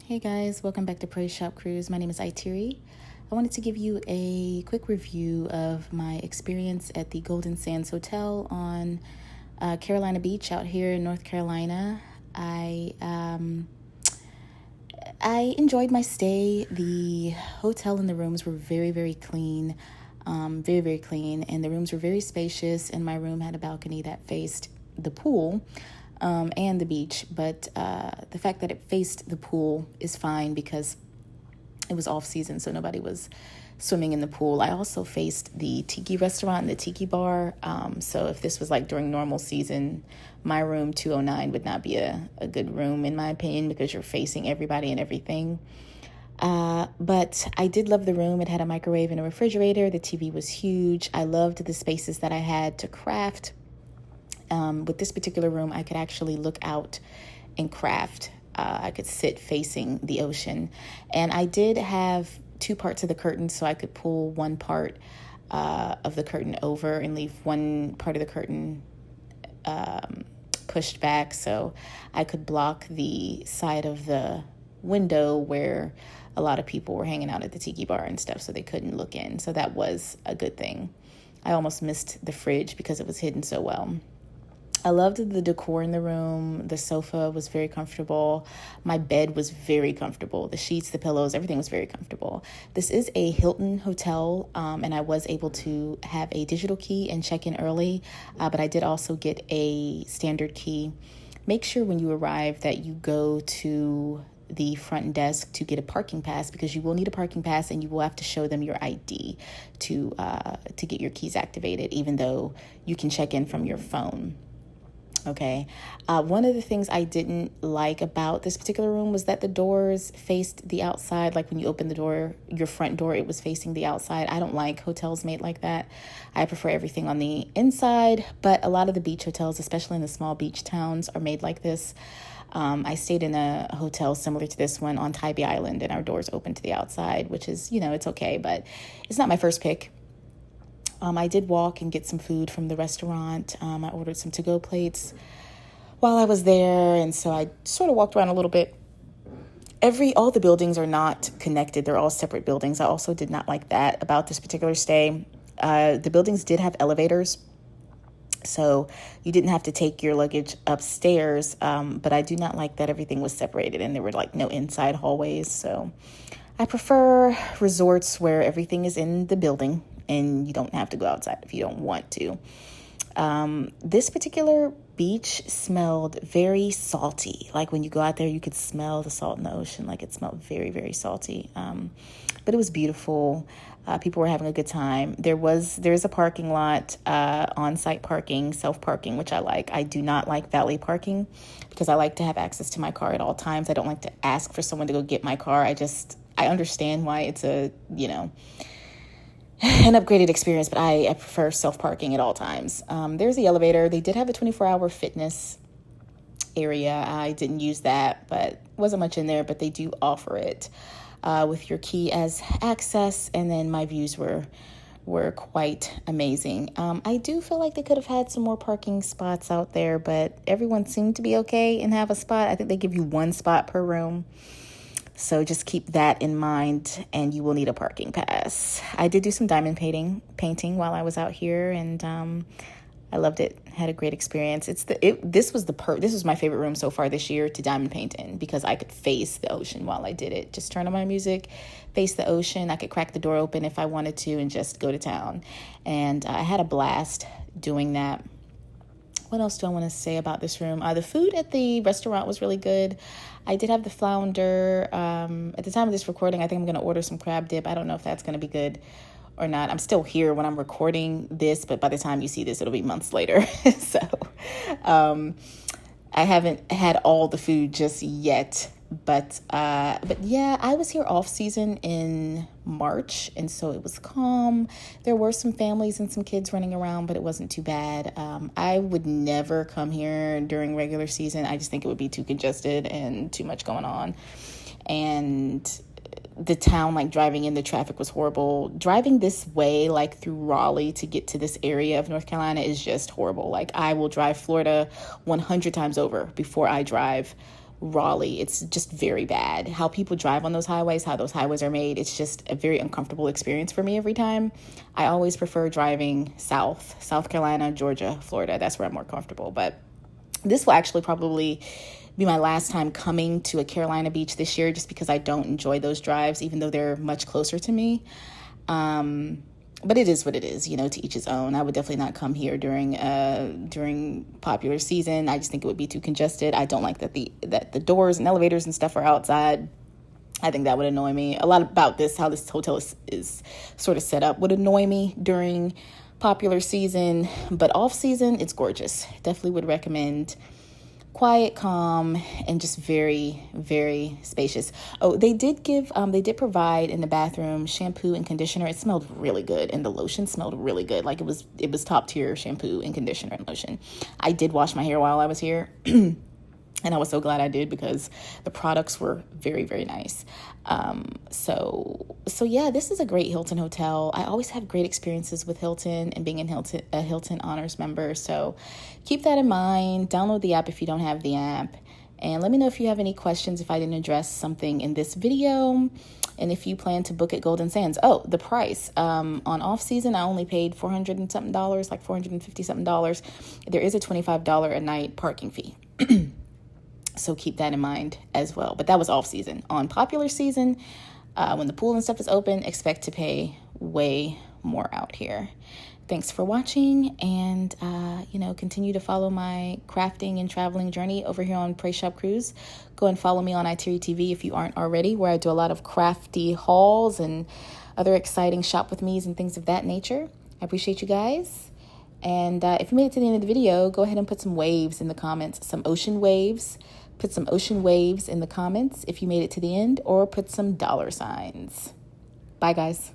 Hey guys, welcome back to Praise Shop Cruise. My name is Itiri. I wanted to give you a quick review of my experience at the Golden Sands Hotel on Carolina Beach out here in North Carolina. I enjoyed my stay. The hotel and the rooms were very, very clean, very clean, and the rooms were very spacious, and my room had a balcony that faced the pool. And the beach, but the fact that it faced the pool is fine because it was off season, so nobody was swimming in the pool. I also faced the tiki restaurant and the tiki bar, so if this was like during normal season, my room 209 would not be a good room in my opinion because you're facing everybody and everything. But I did love the room. It had a microwave and a refrigerator. The TV was huge. I loved the spaces that I had to craft. With this particular room, I could actually look out and craft. I could sit facing the ocean. And I did have two parts of the curtain, so I could pull one part of the curtain over and leave one part of the curtain pushed back, so I could block the side of the window where a lot of people were hanging out at the tiki bar and stuff, so they couldn't look in. So that was a good thing. I almost missed the fridge because it was hidden so well. I loved the decor in the room. The sofa was very comfortable. My bed was very comfortable. The sheets, the pillows, everything was very comfortable. This is a Hilton hotel, and I was able to have a digital key and check in early, but I did also get a standard key. Make sure when you arrive that you go to the front desk to get a parking pass, because you will need a parking pass and you will have to show them your ID to get your keys activated, even though you can check in from your phone. Okay. One of the things I didn't like about this particular room was that the doors faced the outside. Like when you open the door, your front door, it was facing the outside. I don't like hotels made like that. I prefer everything on the inside, but a lot of the beach hotels, especially in the small beach towns, are made like this. I stayed in a hotel similar to this one on Tybee Island, and our doors open to the outside, which is, it's okay, but it's not my first pick. I did walk and get some food from the restaurant. I ordered some to-go plates while I was there, and so I sort of walked around a little bit. All the buildings are not connected. They're all separate buildings. I also did not like that about this particular stay. The buildings did have elevators, so you didn't have to take your luggage upstairs, but I do not like that everything was separated and there were like no inside hallways. So I prefer resorts where everything is in the building and you don't have to go outside if you don't want to. This particular beach smelled very salty. Like when you go out there, you could smell the salt in the ocean. Like it smelled very, very salty. But it was beautiful. People were having a good time. There's a parking lot, on-site parking, self-parking, which I like. I do not like valet parking because I like to have access to my car at all times. I don't like to ask for someone to go get my car. I understand why it's an upgraded experience, but I prefer self-parking at all times. There's the elevator. They did have a 24-hour fitness area. I didn't use that, but wasn't much in there, but they do offer it with your key as access, and then my views were quite amazing. I do feel like they could have had some more parking spots out there, but everyone seemed to be okay and have a spot. I think they give you one spot per room. So just keep that in mind, and you will need a parking pass. I did do some diamond painting while I was out here, and I loved it. Had a great experience. This was my favorite room so far this year to diamond paint in, because I could face the ocean while I did it. Just turn on my music, face the ocean. I could crack the door open if I wanted to and just go to town. And I had a blast doing that. What else do I want to say about this room? The food at the restaurant was really good. I did have the flounder. At the time of this recording, I think I'm going to order some crab dip. I don't know if that's going to be good or not. I'm still here when I'm recording this, but by the time you see this, it'll be months later. So I haven't had all the food just yet. But yeah, I was here off season in March, and so it was calm. There were some families and some kids running around, but it wasn't too bad. I would never come here during regular season. I just think it would be too congested and too much going on. And the town, like driving in, the traffic was horrible. Driving this way, like through Raleigh to get to this area of North Carolina is just horrible. Like I will drive Florida 100 times over before I drive Raleigh. It's just very bad. How people drive on those highways, how those highways are made, it's just a very uncomfortable experience for me every time. I always prefer driving South Carolina, Georgia, Florida. That's where I'm more comfortable. But this will actually probably be my last time coming to a Carolina Beach this year, just because I don't enjoy those drives, even though they're much closer to me. But it is what it is, you know, to each his own. I would definitely not come here during popular season. I just think it would be too congested. I don't like that the doors and elevators and stuff are outside. I think that would annoy me. A lot about this, how this hotel is sort of set up, would annoy me during popular season. But off season, it's gorgeous. Definitely would recommend. Quiet, calm, and just very, very spacious. Oh, they did provide in the bathroom shampoo and conditioner. It smelled really good, and the lotion smelled really good. Like it was top tier shampoo and conditioner and lotion. I did wash my hair while I was here. And I was so glad I did, because the products were very, very nice. So yeah, this is a great Hilton hotel. I always have great experiences with Hilton and being a Hilton Honors member. So keep that in mind. Download the app if you don't have the app. And let me know if you have any questions, if I didn't address something in this video. And if you plan to book at Golden Sands. Oh, the price. On off season, I only paid $400 and something, like $450 something. There is a $25 a night parking fee. So keep that in mind as well. But that was off season. On popular season, when the pool and stuff is open, expect to pay way more out here. Thanks for watching, and continue to follow my crafting and traveling journey over here on Praise Shop Cruise. Go and follow me on iTerry TV if you aren't already, where I do a lot of crafty hauls and other exciting shop with me's and things of that nature. I appreciate you guys. And if you made it to the end of the video, go ahead and put some waves in the comments, some ocean waves. Put some ocean waves in the comments if you made it to the end, or put some dollar signs. Bye, guys.